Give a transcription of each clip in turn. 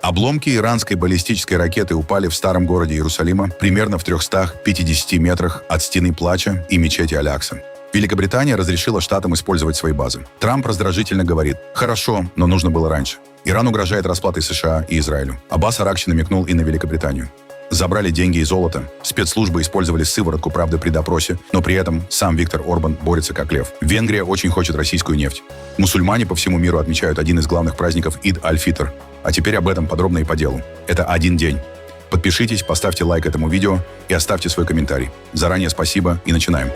Обломки иранской баллистической ракеты упали в старом городе Иерусалима примерно в 350 метрах от стены Плача и мечети Аль-Акса. Великобритания разрешила штатам использовать свои базы. Трамп раздражительно говорит: «Хорошо, но нужно было раньше». Иран угрожает расплатой США и Израилю. Аббас Аракчи намекнул и на Великобританию. Забрали деньги и золото. Спецслужбы использовали сыворотку правды при допросе, но при этом сам Виктор Орбан борется как лев. Венгрия очень хочет российскую нефть. Мусульмане по всему миру отмечают один из главных праздников Ид-Аль-Фитр. А теперь об этом подробно и по делу. Это один день. Подпишитесь, поставьте лайк этому видео и оставьте свой комментарий. Заранее спасибо и начинаем.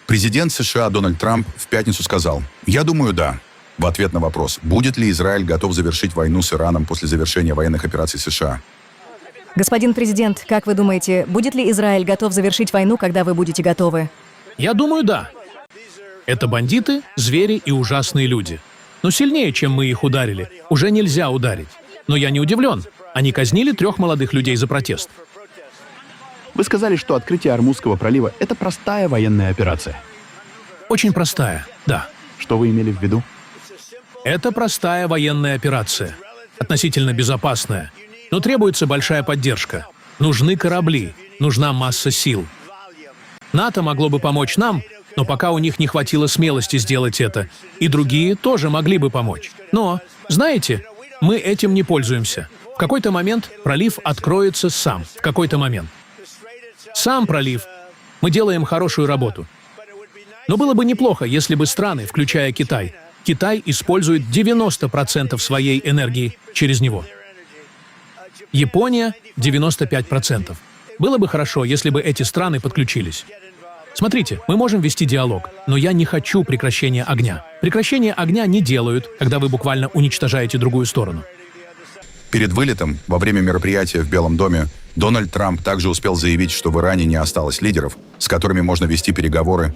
Президент США Дональд Трамп в пятницу сказал: «Я думаю, да». В ответ на вопрос, будет ли Израиль готов завершить войну с Ираном после завершения военных операций США. Господин президент, как вы думаете, будет ли Израиль готов завершить войну, когда вы будете готовы? Я думаю, да. Это бандиты, звери и ужасные люди. Но сильнее, чем мы их ударили, уже нельзя ударить. Но я не удивлен. Они казнили 3 молодых людей за протест. Вы сказали, что открытие Ормузского пролива — это простая военная операция. Очень простая, да. Что вы имели в виду? Это простая военная операция. Относительно безопасная. Но требуется большая поддержка. Нужны корабли, нужна масса сил. НАТО могло бы помочь нам, но пока у них не хватило смелости сделать это. И другие тоже могли бы помочь. Но, знаете, мы этим не пользуемся. В какой-то момент пролив откроется сам. В какой-то момент. Сам пролив. Мы делаем хорошую работу. Но было бы неплохо, если бы страны, включая Китай, использует 90% своей энергии через него. Япония — 95%. Было бы хорошо, если бы эти страны подключились. Смотрите, мы можем вести диалог, но я не хочу прекращения огня. Прекращение огня не делают, когда вы буквально уничтожаете другую сторону. Перед вылетом, во время мероприятия в Белом доме, Дональд Трамп также успел заявить, что в Иране не осталось лидеров, с которыми можно вести переговоры.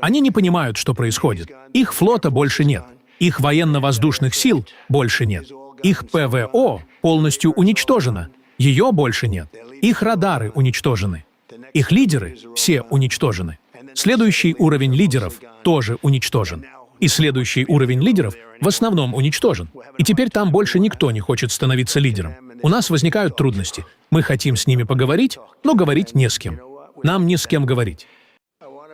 Они не понимают, что происходит. Их флота больше нет. Их военно-воздушных сил больше нет. Их ПВО полностью уничтожено. Ее больше нет. Их радары уничтожены. Их лидеры все уничтожены. Следующий уровень лидеров тоже уничтожен. И следующий уровень лидеров в основном уничтожен. И теперь там больше никто не хочет становиться лидером. У нас возникают трудности. Мы хотим с ними поговорить, но говорить не с кем. Нам не с кем говорить.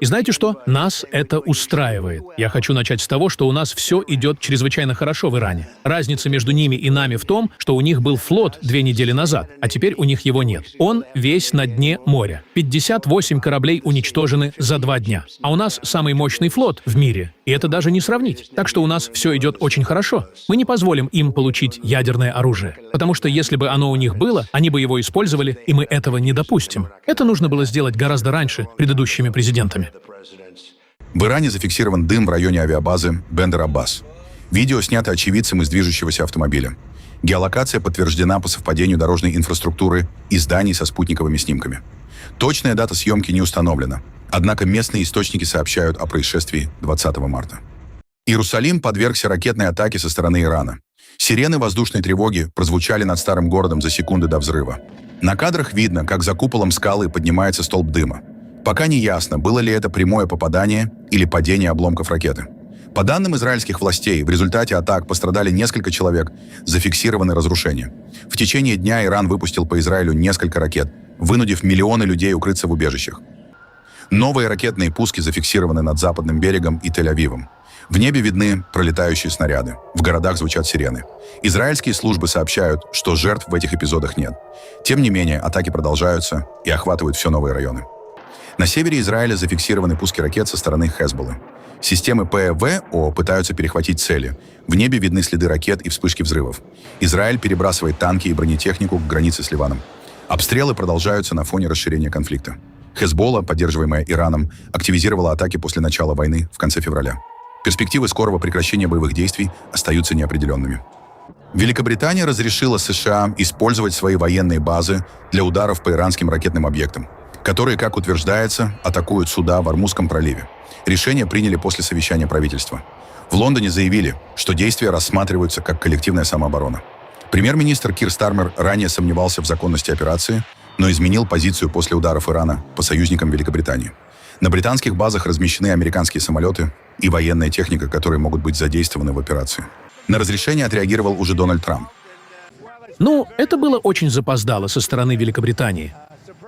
И знаете что? Нас это устраивает. Я хочу начать с того, что у нас все идет чрезвычайно хорошо в Иране. Разница между ними и нами в том, что у них был флот 2 недели назад, а теперь у них его нет. Он весь на дне моря. 58 кораблей уничтожены за 2 дня. А у нас самый мощный флот в мире. И это даже не сравнить. Так что у нас все идет очень хорошо. Мы не позволим им получить ядерное оружие. Потому что если бы оно у них было, они бы его использовали, и мы этого не допустим. Это нужно было сделать гораздо раньше предыдущими президентами. В Иране зафиксирован дым в районе авиабазы Бендер-Аббас. Видео снято очевидцем из движущегося автомобиля. Геолокация подтверждена по совпадению дорожной инфраструктуры и зданий со спутниковыми снимками. Точная дата съемки не установлена. Однако местные источники сообщают о происшествии 20 марта. Иерусалим подвергся ракетной атаке со стороны Ирана. Сирены воздушной тревоги прозвучали над старым городом за секунды до взрыва. На кадрах видно, как за куполом скалы поднимается столб дыма. Пока не ясно, было ли это прямое попадание или падение обломков ракеты. По данным израильских властей, в результате атак пострадали несколько человек, зафиксированы разрушения. В течение дня Иран выпустил по Израилю несколько ракет, вынудив миллионы людей укрыться в убежищах. Новые ракетные пуски зафиксированы над западным берегом и Тель-Авивом. В небе видны пролетающие снаряды. В городах звучат сирены. Израильские службы сообщают, что жертв в этих эпизодах нет. Тем не менее, атаки продолжаются и охватывают все новые районы. На севере Израиля зафиксированы пуски ракет со стороны Хезболлы. Системы ПВО пытаются перехватить цели. В небе видны следы ракет и вспышки взрывов. Израиль перебрасывает танки и бронетехнику к границе с Ливаном. Обстрелы продолжаются на фоне расширения конфликта. Хезболла, поддерживаемая Ираном, активизировала атаки после начала войны в конце февраля. Перспективы скорого прекращения боевых действий остаются неопределенными. Великобритания разрешила США использовать свои военные базы для ударов по иранским ракетным объектам, которые, как утверждается, атакуют суда в Ормузском проливе. Решение приняли после совещания правительства. В Лондоне заявили, что действия рассматриваются как коллективная самооборона. Премьер-министр Кир Стармер ранее сомневался в законности операции, но изменил позицию после ударов Ирана по союзникам Великобритании. На британских базах размещены американские самолеты и военная техника, которые могут быть задействованы в операции. На разрешение отреагировал уже Дональд Трамп. Ну, это было очень запоздало со стороны Великобритании.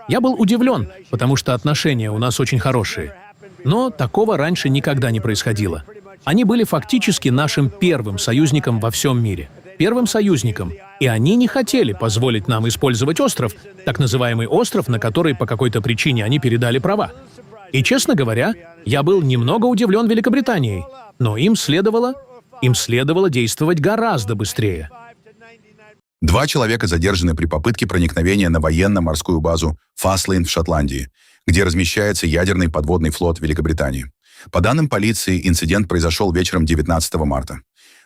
Я был удивлен, потому что отношения у нас очень хорошие. Но такого раньше никогда не происходило. Они были фактически нашим первым союзником во всем мире. Первым союзником. И они не хотели позволить нам использовать остров, так называемый остров, на который по какой-то причине они передали права. И, честно говоря, я был немного удивлен Великобританией. Но им следовало действовать гораздо быстрее. 2 человека задержаны при попытке проникновения на военно-морскую базу Фаслейн в Шотландии, где размещается ядерный подводный флот Великобритании. По данным полиции, инцидент произошел вечером 19 марта.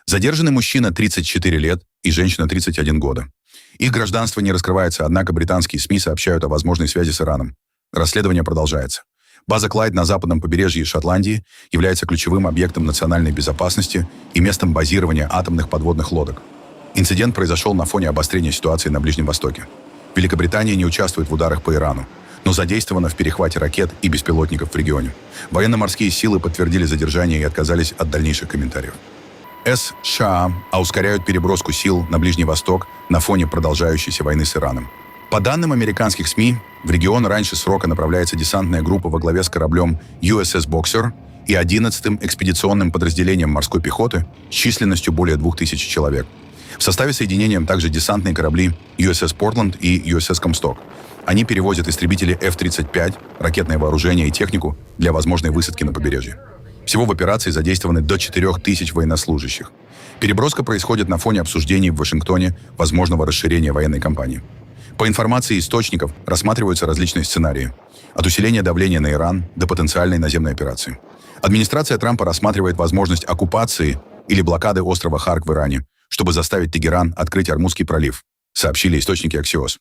Задержанный мужчина 34 лет и женщина 31 года. Их гражданство не раскрывается, однако британские СМИ сообщают о возможной связи с Ираном. Расследование продолжается. База Клайд на западном побережье Шотландии является ключевым объектом национальной безопасности и местом базирования атомных подводных лодок. Инцидент произошел на фоне обострения ситуации на Ближнем Востоке. Великобритания не участвует в ударах по Ирану, но задействована в перехвате ракет и беспилотников в регионе. Военно-морские силы подтвердили задержание и отказались от дальнейших комментариев. США ускоряют переброску сил на Ближний Восток на фоне продолжающейся войны с Ираном. По данным американских СМИ, в регион раньше срока направляется десантная группа во главе с кораблем USS Boxer и 11-м экспедиционным подразделением морской пехоты с численностью более 2000 человек. В составе соединения также десантные корабли USS Portland и USS Comstock. Они перевозят истребители F-35, ракетное вооружение и технику для возможной высадки на побережье. Всего в операции задействованы до 4000 военнослужащих. Переброска происходит на фоне обсуждений в Вашингтоне возможного расширения военной кампании. По информации источников рассматриваются различные сценарии. От усиления давления на Иран до потенциальной наземной операции. Администрация Трампа рассматривает возможность оккупации или блокады острова Харк в Иране, чтобы заставить Тегеран открыть Ормузский пролив, сообщили источники Axios.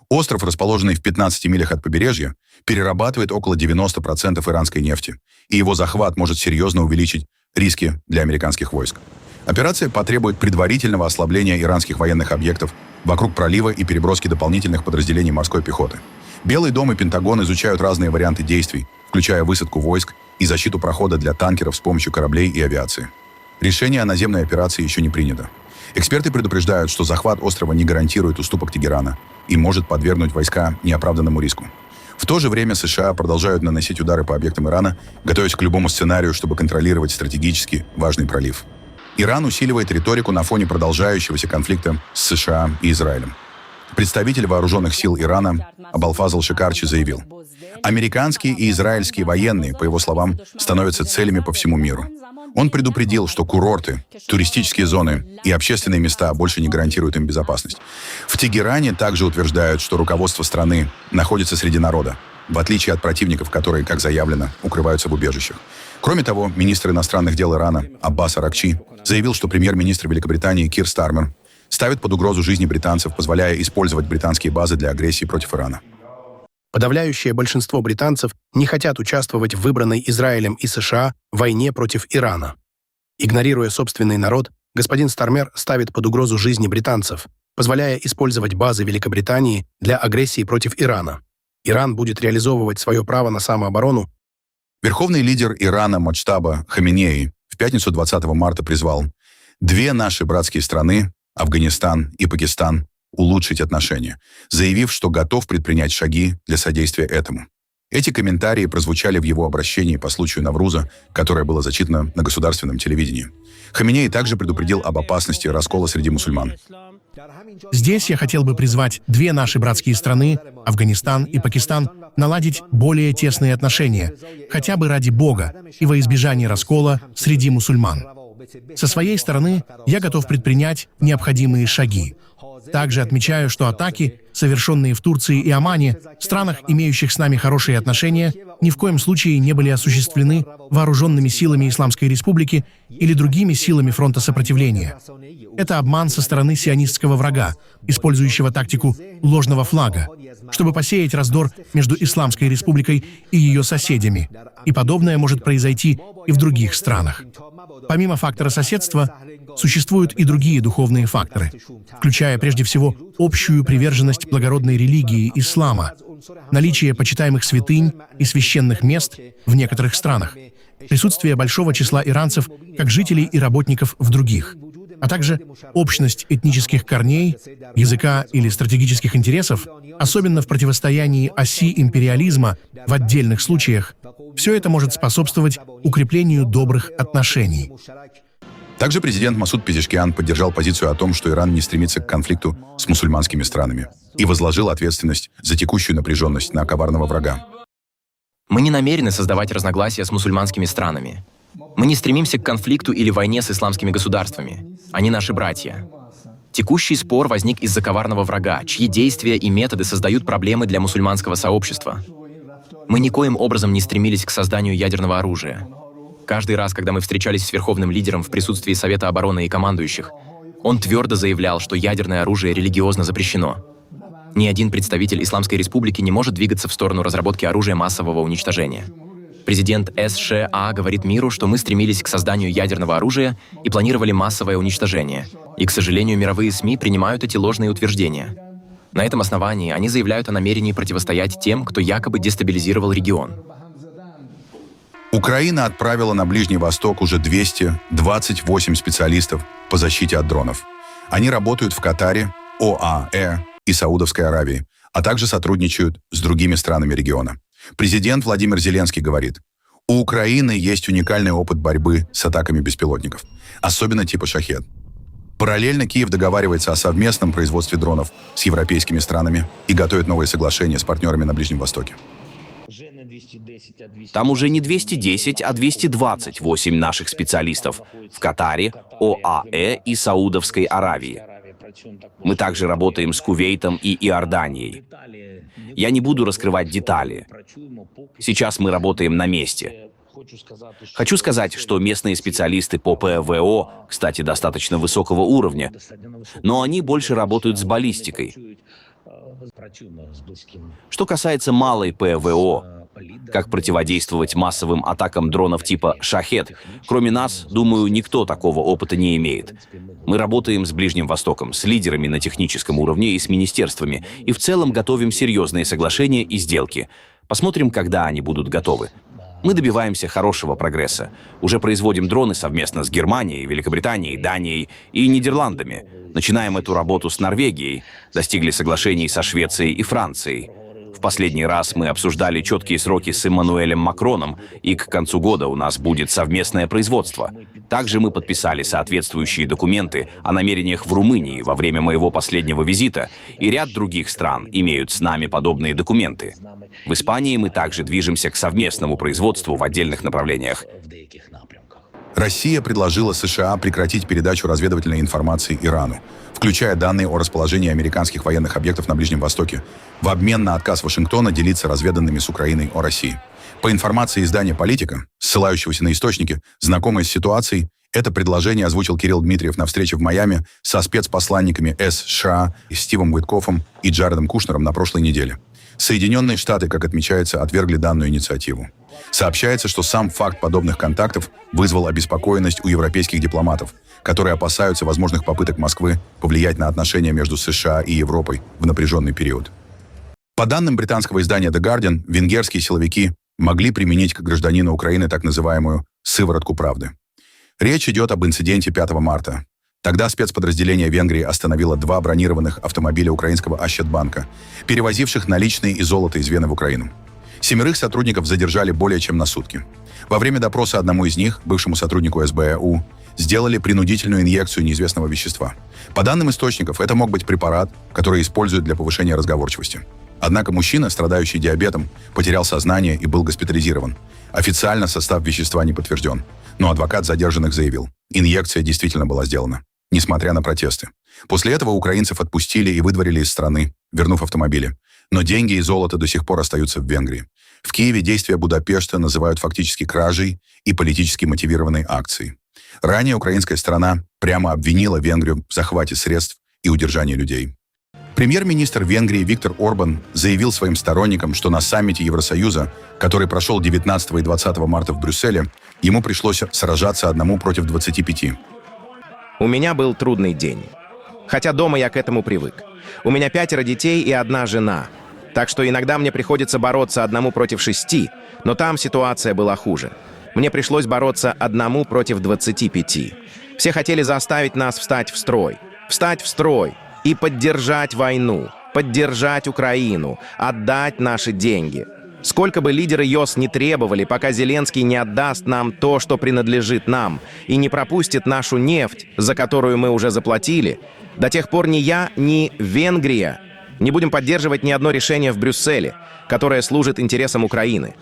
Остров, расположенный в 15 милях от побережья, перерабатывает около 90% иранской нефти, и его захват может серьезно увеличить риски для американских войск. Операция потребует предварительного ослабления иранских военных объектов вокруг пролива и переброски дополнительных подразделений морской пехоты. Белый дом и Пентагон изучают разные варианты действий, включая высадку войск и защиту прохода для танкеров с помощью кораблей и авиации. Решение о наземной операции еще не принято. Эксперты предупреждают, что захват острова не гарантирует уступок Тегерана и может подвергнуть войска неоправданному риску. В то же время США продолжают наносить удары по объектам Ирана, готовясь к любому сценарию, чтобы контролировать стратегически важный пролив. Иран усиливает риторику на фоне продолжающегося конфликта с США и Израилем. Представитель вооруженных сил Ирана Абалфазл Шикарчи заявил: «Американские и израильские военные, по его словам, становятся целями по всему миру». Он предупредил, что курорты, туристические зоны и общественные места больше не гарантируют им безопасность. В Тегеране также утверждают, что руководство страны находится среди народа, в отличие от противников, которые, как заявлено, укрываются в убежищах. Кроме того, министр иностранных дел Ирана Аббас Аракчи заявил, что премьер-министр Великобритании Кир Стармер ставит под угрозу жизни британцев, позволяя использовать британские базы для агрессии против Ирана. Подавляющее большинство британцев не хотят участвовать в выбранной Израилем и США войне против Ирана. Игнорируя собственный народ, господин Стармер ставит под угрозу жизни британцев, позволяя использовать базы Великобритании для агрессии против Ирана. Иран будет реализовывать свое право на самооборону. Верховный лидер Ирана Моджтаба Хаминеи в пятницу 20 марта призвал 2 наши братские страны, Афганистан и Пакистан, улучшить отношения, заявив, что готов предпринять шаги для содействия этому. Эти комментарии прозвучали в его обращении по случаю Навруза, которое было зачитано на государственном телевидении. Хаминеи также предупредил об опасности раскола среди мусульман. Здесь я хотел бы призвать 2 наши братские страны, Афганистан и Пакистан, наладить более тесные отношения, хотя бы ради Бога и во избежание раскола среди мусульман. Со своей стороны, я готов предпринять необходимые шаги. Также отмечаю, что атаки, совершенные в Турции и Омане, странах, имеющих с нами хорошие отношения, ни в коем случае не были осуществлены вооруженными силами Исламской Республики или другими силами фронта сопротивления. Это обман со стороны сионистского врага, использующего тактику ложного флага, чтобы посеять раздор между Исламской Республикой и ее соседями. И подобное может произойти и в других странах. Помимо фактора соседства, существуют и другие духовные факторы, включая прежде всего общую приверженность благородной религии ислама, наличие почитаемых святынь и священных мест в некоторых странах, присутствие большого числа иранцев как жителей и работников в других, а также общность этнических корней, языка или стратегических интересов, особенно в противостоянии оси империализма в отдельных случаях, все это может способствовать укреплению добрых отношений. Также президент Масуд Пезешкиан поддержал позицию о том, что Иран не стремится к конфликту с мусульманскими странами и возложил ответственность за текущую напряженность на коварного врага. Мы не намерены создавать разногласия с мусульманскими странами. Мы не стремимся к конфликту или войне с исламскими государствами. Они наши братья. Текущий спор возник из-за коварного врага, чьи действия и методы создают проблемы для мусульманского сообщества. Мы никоим образом не стремились к созданию ядерного оружия. Каждый раз, когда мы встречались с верховным лидером в присутствии Совета обороны и командующих, он твердо заявлял, что ядерное оружие религиозно запрещено. Ни один представитель Исламской Республики не может двигаться в сторону разработки оружия массового уничтожения. Президент США говорит миру, что мы стремились к созданию ядерного оружия и планировали массовое уничтожение. И, к сожалению, мировые СМИ принимают эти ложные утверждения. На этом основании они заявляют о намерении противостоять тем, кто якобы дестабилизировал регион. Украина отправила на Ближний Восток уже 228 специалистов по защите от дронов. Они работают в Катаре, ОАЭ и Саудовской Аравии, а также сотрудничают с другими странами региона. Президент Владимир Зеленский говорит, у Украины есть уникальный опыт борьбы с атаками беспилотников, особенно типа «Шахед». Параллельно Киев договаривается о совместном производстве дронов с европейскими странами и готовит новые соглашения с партнерами на Ближнем Востоке. Там уже не 210, а 228 наших специалистов в Катаре, ОАЭ и Саудовской Аравии. Мы также работаем с Кувейтом и Иорданией. Я не буду раскрывать детали. Сейчас мы работаем на месте. Хочу сказать, что местные специалисты по ПВО, кстати, достаточно высокого уровня, но они больше работают с баллистикой. Что касается малой ПВО, как противодействовать массовым атакам дронов типа «Шахед», кроме нас, думаю, никто такого опыта не имеет. Мы работаем с Ближним Востоком, с лидерами на техническом уровне и с министерствами, и в целом готовим серьезные соглашения и сделки. Посмотрим, когда они будут готовы. Мы добиваемся хорошего прогресса. Уже производим дроны совместно с Германией, Великобританией, Данией и Нидерландами. Начинаем эту работу с Норвегией. Достигли соглашений со Швецией и Францией. В последний раз мы обсуждали четкие сроки с Эммануэлем Макроном, и к концу года у нас будет совместное производство. Также мы подписали соответствующие документы о намерениях в Румынии во время моего последнего визита, и ряд других стран имеют с нами подобные документы. В Испании мы также движемся к совместному производству в отдельных направлениях. Россия предложила США прекратить передачу разведывательной информации Ирану, включая данные о расположении американских военных объектов на Ближнем Востоке, в обмен на отказ Вашингтона делиться разведанными с Украиной о России. По информации издания «Политика», ссылающегося на источники, знакомые с ситуацией, это предложение озвучил Кирилл Дмитриев на встрече в Майами со спецпосланниками США Стивом Уиткоффом и Джаредом Кушнером на прошлой неделе. Соединенные Штаты, как отмечается, отвергли данную инициативу. Сообщается, что сам факт подобных контактов вызвал обеспокоенность у европейских дипломатов, которые опасаются возможных попыток Москвы повлиять на отношения между США и Европой в напряженный период. По данным британского издания The Guardian, венгерские силовики могли применить к гражданину Украины так называемую «сыворотку правды». Речь идет об инциденте 5 марта. Тогда спецподразделение Венгрии остановило 2 бронированных автомобиля украинского Ащетбанка, перевозивших наличные и золото из Вены в Украину. 7 сотрудников задержали более чем на сутки. Во время допроса одному из них, бывшему сотруднику СБУ, сделали принудительную инъекцию неизвестного вещества. По данным источников, это мог быть препарат, который используют для повышения разговорчивости. Однако мужчина, страдающий диабетом, потерял сознание и был госпитализирован. Официально состав вещества не подтвержден, но адвокат задержанных заявил, инъекция действительно была сделана, несмотря на протесты. После этого украинцев отпустили и выдворили из страны, вернув автомобили. Но деньги и золото до сих пор остаются в Венгрии. В Киеве действия Будапешта называют фактически кражей и политически мотивированной акцией. Ранее украинская сторона прямо обвинила Венгрию в захвате средств и удержании людей. Премьер-министр Венгрии Виктор Орбан заявил своим сторонникам, что на саммите Евросоюза, который прошел 19 и 20 марта в Брюсселе, ему пришлось сражаться одному против 25. У меня был трудный день. Хотя дома я к этому привык. У меня 5 детей и 1 жена. Так что иногда мне приходится бороться 1 против 6, но там ситуация была хуже. Мне пришлось бороться 1 против 25. Все хотели заставить нас встать в строй и поддержать войну, поддержать Украину, отдать наши деньги. Сколько бы лидеры ЙОС не требовали, пока Зеленский не отдаст нам то, что принадлежит нам, и не пропустит нашу нефть, за которую мы уже заплатили, до тех пор ни я, ни Венгрия не будем поддерживать ни одно решение в Брюсселе, которое служит интересам Украины.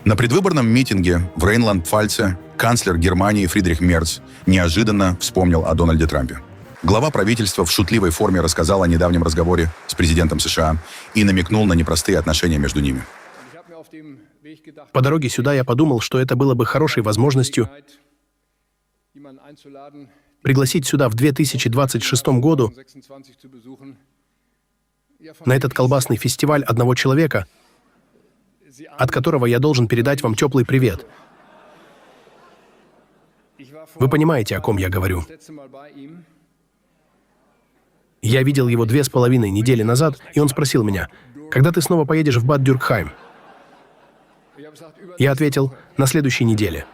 На предвыборном митинге в Рейнланд-Пфальце канцлер Германии Фридрих Мерц неожиданно вспомнил о Дональде Трампе. Глава правительства в шутливой форме рассказал о недавнем разговоре с президентом США и намекнул на непростые отношения между ними. По дороге сюда я подумал, что это было бы хорошей возможностью пригласить сюда в 2026 году на этот колбасный фестиваль одного человека, от которого я должен передать вам теплый привет. Вы понимаете, о ком я говорю. Я видел его 2,5 недели назад, и он спросил меня, когда ты снова поедешь в Бад-Дюркхайм? Я ответил, на следующей неделе.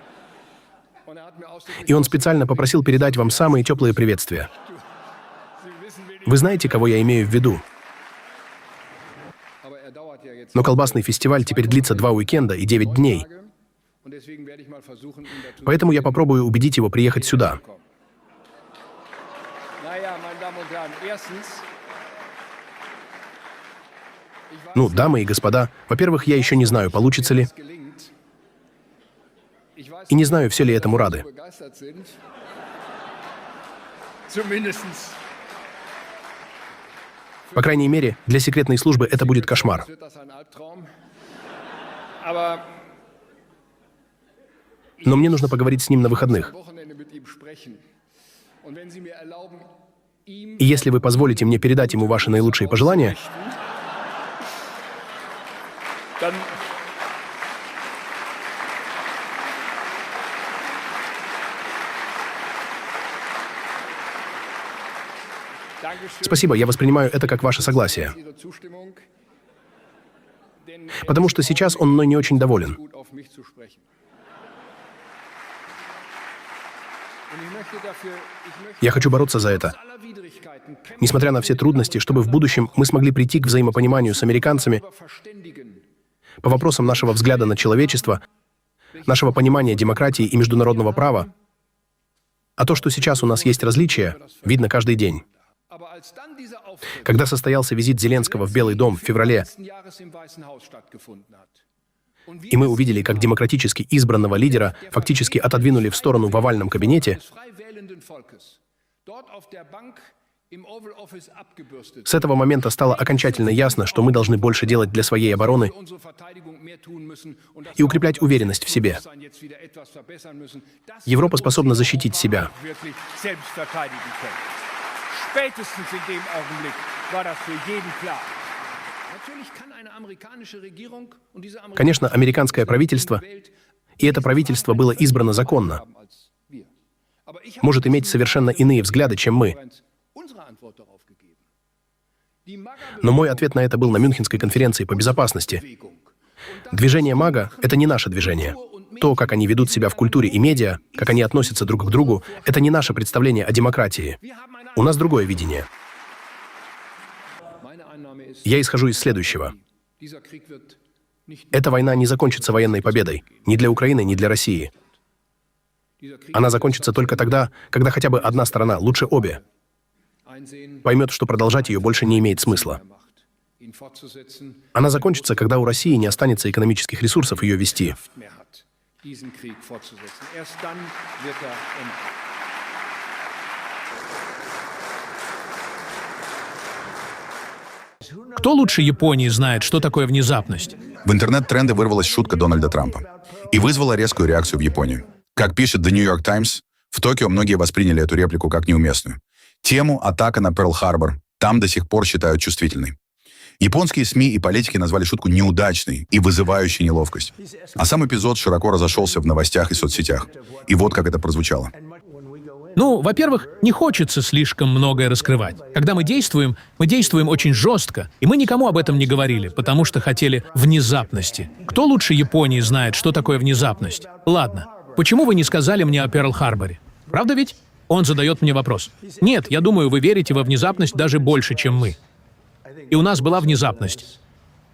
И он специально попросил передать вам самые теплые приветствия. Вы знаете, кого я имею в виду? Но колбасный фестиваль теперь длится 2 уикенда и 9 дней. Поэтому я попробую убедить его приехать сюда. Ну, дамы и господа, во-первых, я еще не знаю, получится ли. И не знаю, все ли этому рады. По крайней мере, для секретной службы это будет кошмар. Но мне нужно поговорить с ним на выходных. И если вы позволите мне передать ему ваши наилучшие пожелания, спасибо, я воспринимаю это как ваше согласие. Потому что сейчас он мной не очень доволен. Я хочу бороться за это. Несмотря на все трудности, чтобы в будущем мы смогли прийти к взаимопониманию с американцами по вопросам нашего взгляда на человечество, нашего понимания демократии и международного права. А то, что сейчас у нас есть различия, видно каждый день. Когда состоялся визит Зеленского в Белый дом в феврале, и мы увидели, как демократически избранного лидера фактически отодвинули в сторону в овальном кабинете, с этого момента стало окончательно ясно, что мы должны больше делать для своей обороны и укреплять уверенность в себе. Европа способна защитить себя. Конечно, американское правительство, и это правительство было избрано законно, может иметь совершенно иные взгляды, чем мы. Но мой ответ на это был на Мюнхенской конференции по безопасности. Движение МАГА — это не наше движение. То, как они ведут себя в культуре и медиа, как они относятся друг к другу, это не наше представление о демократии. У нас другое видение. Я исхожу из следующего. Эта война не закончится военной победой ни для Украины, ни для России. Она закончится только тогда, когда хотя бы одна сторона, лучше обе, поймет, что продолжать ее больше не имеет смысла. Она закончится, когда у России не останется экономических ресурсов ее вести. Кто лучше Японии знает, что такое внезапность? В интернет-тренды вырвалась шутка Дональда Трампа и вызвала резкую реакцию в Японии. Как пишет The New York Times, в Токио многие восприняли эту реплику как неуместную. Тему «Атака на Перл-Харбор» там до сих пор считают чувствительной. Японские СМИ и политики назвали шутку неудачной и вызывающей неловкость. А сам эпизод широко разошелся в новостях и соцсетях. И вот как это прозвучало. Ну, во-первых, не хочется слишком многое раскрывать. Когда мы действуем очень жестко, и мы никому об этом не говорили, потому что хотели внезапности. Кто лучше Японии знает, что такое внезапность? Ладно, почему вы не сказали мне о Перл-Харборе? Правда ведь? Он задает мне вопрос. Нет, я думаю, вы верите во внезапность даже больше, чем мы. И у нас была внезапность.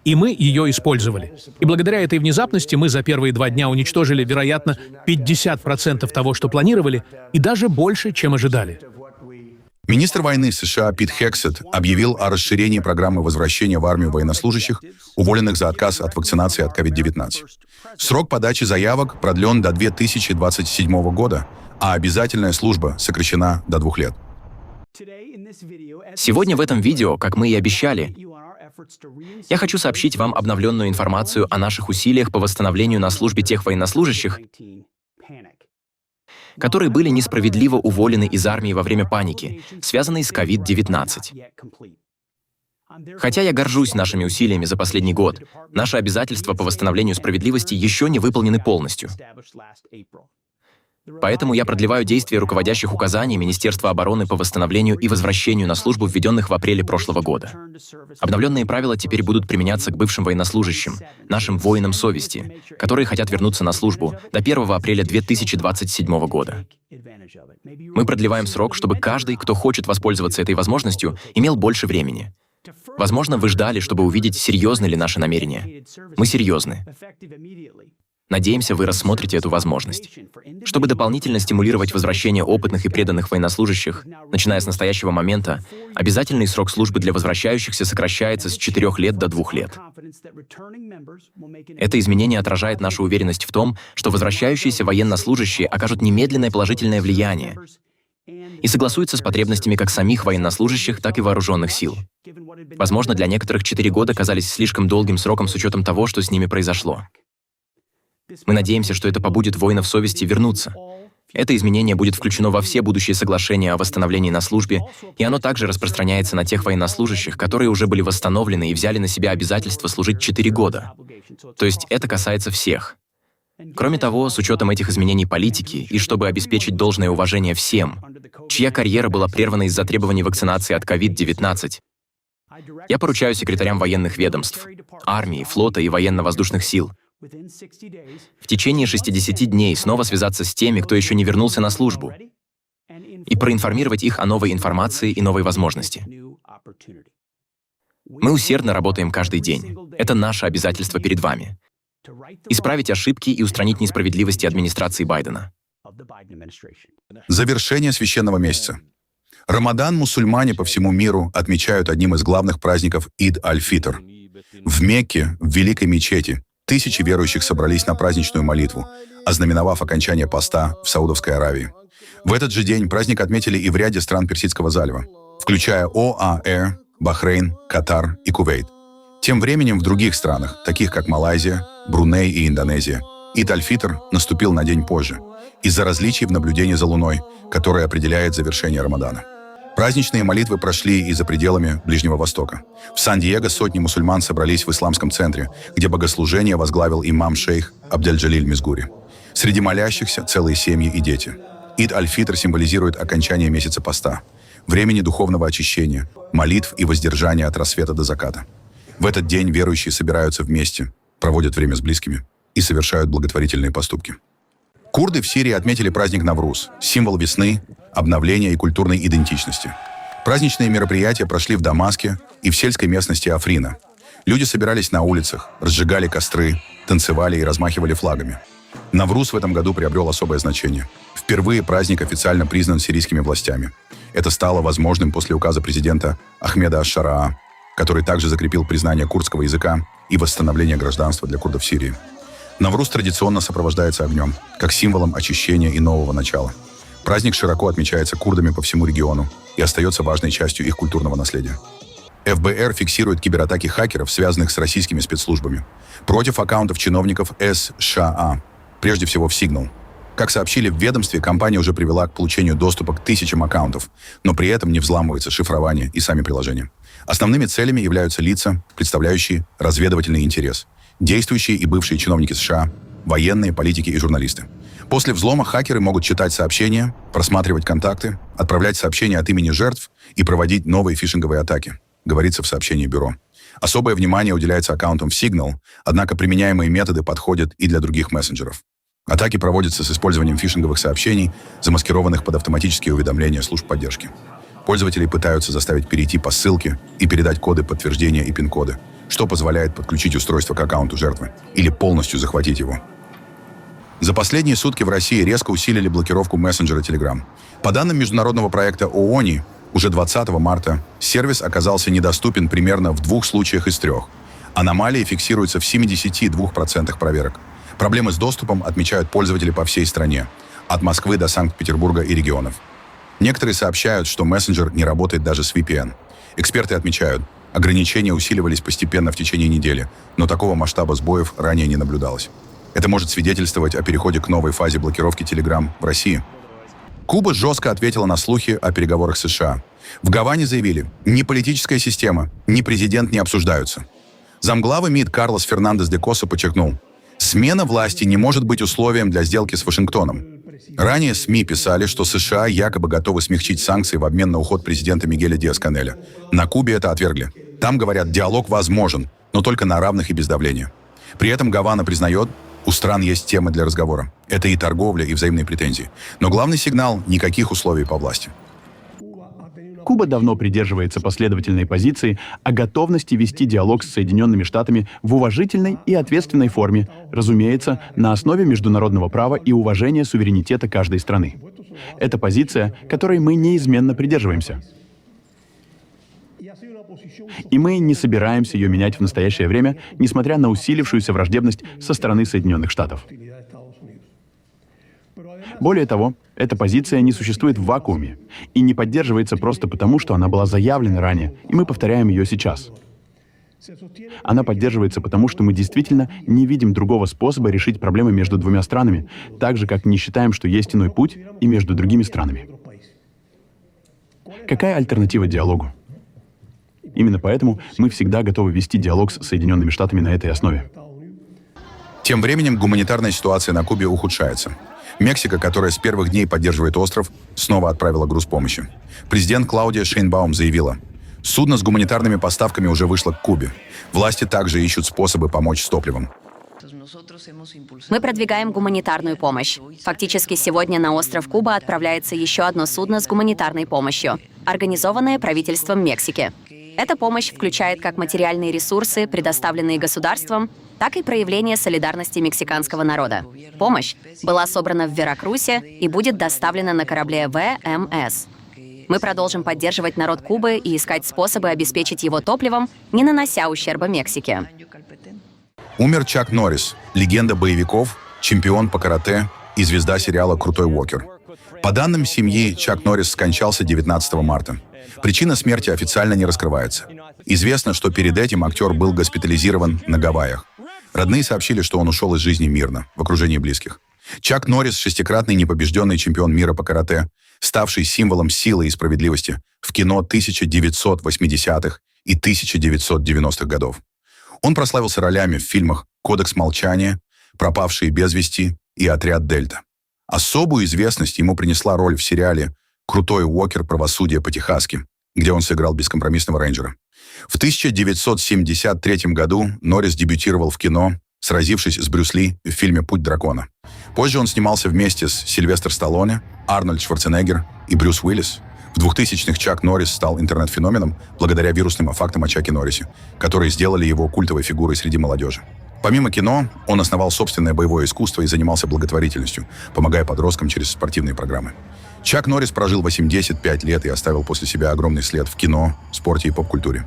И мы ее использовали. И благодаря этой внезапности мы за первые 2 дня уничтожили, вероятно, 50% того, что планировали, и даже больше, чем ожидали. Министр войны США Пит Хексет объявил о расширении программы возвращения в армию военнослужащих, уволенных за отказ от вакцинации от COVID-19. Срок подачи заявок продлен до 2027 года, а обязательная служба сокращена до 2 лет. Сегодня в этом видео, как мы и обещали, я хочу сообщить вам обновленную информацию о наших усилиях по восстановлению на службе тех военнослужащих, которые были несправедливо уволены из армии во время паники, связанной с COVID-19. Хотя я горжусь нашими усилиями за последний год, наши обязательства по восстановлению справедливости еще не выполнены полностью. Поэтому я продлеваю действие руководящих указаний Министерства обороны по восстановлению и возвращению на службу, введенных в апреле прошлого года. Обновленные правила теперь будут применяться к бывшим военнослужащим, нашим воинам совести, которые хотят вернуться на службу до 1 апреля 2027 года. Мы продлеваем срок, чтобы каждый, кто хочет воспользоваться этой возможностью, имел больше времени. Возможно, вы ждали, чтобы увидеть, серьезны ли наши намерения. Мы серьезны. Надеемся, вы рассмотрите эту возможность. Чтобы дополнительно стимулировать возвращение опытных и преданных военнослужащих, начиная с настоящего момента, обязательный срок службы для возвращающихся сокращается с 4 лет до 2 лет. Это изменение отражает нашу уверенность в том, что возвращающиеся военнослужащие окажут немедленное положительное влияние и согласуется с потребностями как самих военнослужащих, так и вооруженных сил. Возможно, для некоторых 4 года казались слишком долгим сроком с учетом того, что с ними произошло. Мы надеемся, что это побудит воинов совести вернуться. Это изменение будет включено во все будущие соглашения о восстановлении на службе, и оно также распространяется на тех военнослужащих, которые уже были восстановлены и взяли на себя обязательство служить 4 года. То есть это касается всех. Кроме того, с учетом этих изменений политики, и чтобы обеспечить должное уважение всем, чья карьера была прервана из-за требований вакцинации от COVID-19, я поручаю секретарям военных ведомств, армии, флота и военно-воздушных сил в течение 60 дней снова связаться с теми, кто еще не вернулся на службу, и проинформировать их о новой информации и новой возможности. Мы усердно работаем каждый день. Это наше обязательство перед вами. Исправить ошибки и устранить несправедливости администрации Байдена. Завершение священного месяца. Рамадан мусульмане по всему миру отмечают одним из главных праздников Ид-аль-Фитр. В Мекке, в Великой мечети, тысячи верующих собрались на праздничную молитву, ознаменовав окончание поста в Саудовской Аравии. В этот же день праздник отметили и в ряде стран Персидского залива, включая ОАЭ, Бахрейн, Катар и Кувейт. Тем временем в других странах, таких как Малайзия, Бруней и Индонезия, Ид-аль-Фитр наступил на день позже, из-за различий в наблюдении за Луной, которое определяет завершение Рамадана. Праздничные молитвы прошли и за пределами Ближнего Востока. В Сан-Диего сотни мусульман собрались в исламском центре, где богослужение возглавил имам-шейх Абдель-Джалиль Мизгури. Среди молящихся целые семьи и дети. Ид-аль-Фитр символизирует окончание месяца поста, времени духовного очищения, молитв и воздержания от рассвета до заката. В этот день верующие собираются вместе, проводят время с близкими и совершают благотворительные поступки. Курды в Сирии отметили праздник Навруз, символ весны, обновления и культурной идентичности. Праздничные мероприятия прошли в Дамаске и в сельской местности Африна. Люди собирались на улицах, разжигали костры, танцевали и размахивали флагами. Навруз в этом году приобрел особое значение. Впервые праздник официально признан сирийскими властями. Это стало возможным после указа президента Ахмеда аш-Шараа, который также закрепил признание курдского языка и восстановление гражданства для курдов Сирии. Навруз традиционно сопровождается огнем, как символом очищения и нового начала. Праздник широко отмечается курдами по всему региону и остается важной частью их культурного наследия. ФБР фиксирует кибератаки хакеров, связанных с российскими спецслужбами, против аккаунтов чиновников США, прежде всего в Signal. Как сообщили в ведомстве, компания уже привела к получению доступа к тысячам аккаунтов, но при этом не взламывается шифрование и сами приложения. Основными целями являются лица, представляющие разведывательный интерес, действующие и бывшие чиновники США, военные, политики и журналисты. После взлома хакеры могут читать сообщения, просматривать контакты, отправлять сообщения от имени жертв и проводить новые фишинговые атаки, говорится в сообщении бюро. Особое внимание уделяется аккаунтам в Signal, однако применяемые методы подходят и для других мессенджеров. Атаки проводятся с использованием фишинговых сообщений, замаскированных под автоматические уведомления служб поддержки. Пользователи пытаются заставить перейти по ссылке и передать коды подтверждения и пин-коды, что позволяет подключить устройство к аккаунту жертвы или полностью захватить его. За последние сутки в России резко усилили блокировку мессенджера Telegram. По данным международного проекта ООН, уже 20 марта сервис оказался недоступен примерно в 2 случаях из 3. Аномалии фиксируются в 72% проверок. Проблемы с доступом отмечают пользователи по всей стране, от Москвы до Санкт-Петербурга и регионов. Некоторые сообщают, что мессенджер не работает даже с VPN. Эксперты отмечают, ограничения усиливались постепенно в течение недели, но такого масштаба сбоев ранее не наблюдалось. Это может свидетельствовать о переходе к новой фазе блокировки Telegram в России. Куба жестко ответила на слухи о переговорах с США. В Гаване заявили, ни политическая система, ни президент не обсуждаются. Замглавы МИД Карлос Фернандес де Коса подчеркнул, смена власти не может быть условием для сделки с Вашингтоном. Ранее СМИ писали, что США якобы готовы смягчить санкции в обмен на уход президента Мигеля Диас-Канеля. На Кубе это отвергли. Там говорят, диалог возможен, но только на равных и без давления. При этом Гавана признает, у стран есть темы для разговора. Это и торговля, и взаимные претензии. Но главный сигнал – никаких условий по власти. Куба давно придерживается последовательной позиции о готовности вести диалог с Соединенными Штатами в уважительной и ответственной форме, разумеется, на основе международного права и уважения суверенитета каждой страны. Это позиция, которой мы неизменно придерживаемся. И мы не собираемся ее менять в настоящее время, несмотря на усилившуюся враждебность со стороны Соединенных Штатов. Более того, эта позиция не существует в вакууме и не поддерживается просто потому, что она была заявлена ранее, и мы повторяем ее сейчас. Она поддерживается потому, что мы действительно не видим другого способа решить проблемы между двумя странами, так же, как не считаем, что есть иной путь и между другими странами. Какая альтернатива диалогу? Именно поэтому мы всегда готовы вести диалог с Соединенными Штатами на этой основе. Тем временем гуманитарная ситуация на Кубе ухудшается. Мексика, которая с первых дней поддерживает остров, снова отправила груз помощи. Президент Клаудия Шейнбаум заявила, судно с гуманитарными поставками уже вышло к Кубе. Власти также ищут способы помочь с топливом. Мы продвигаем гуманитарную помощь. Фактически сегодня на остров Куба отправляется еще одно судно с гуманитарной помощью, организованное правительством Мексики. Эта помощь включает как материальные ресурсы, предоставленные государством, так и проявление солидарности мексиканского народа. Помощь была собрана в Веракрусе и будет доставлена на корабле ВМС. Мы продолжим поддерживать народ Кубы и искать способы обеспечить его топливом, не нанося ущерба Мексике. Умер Чак Норрис, легенда боевиков, чемпион по карате и звезда сериала «Крутой Уокер». По данным семьи, Чак Норрис скончался 19 марта. Причина смерти официально не раскрывается. Известно, что перед этим актер был госпитализирован на Гавайях. Родные сообщили, что он ушел из жизни мирно, в окружении близких. Чак Норрис — шестикратный непобежденный чемпион мира по карате, ставший символом силы и справедливости в кино 1980-х и 1990-х годов. Он прославился ролями в фильмах «Кодекс молчания», «Пропавшие без вести» и «Отряд Дельта». Особую известность ему принесла роль в сериале «Крутой Уокер. Правосудие по-техасски», где он сыграл бескомпромиссного рейнджера. В 1973 году Норрис дебютировал в кино, сразившись с Брюс Ли в фильме «Путь дракона». Позже он снимался вместе с Сильвестр Сталлоне, Арнольд Шварценеггер и Брюс Уиллис. В 2000-х Чак Норрис стал интернет-феноменом благодаря вирусным фактам о Чаке Норрисе, которые сделали его культовой фигурой среди молодежи. Помимо кино, он основал собственное боевое искусство и занимался благотворительностью, помогая подросткам через спортивные программы. Чак Норрис прожил 85 лет и оставил после себя огромный след в кино, спорте и поп-культуре.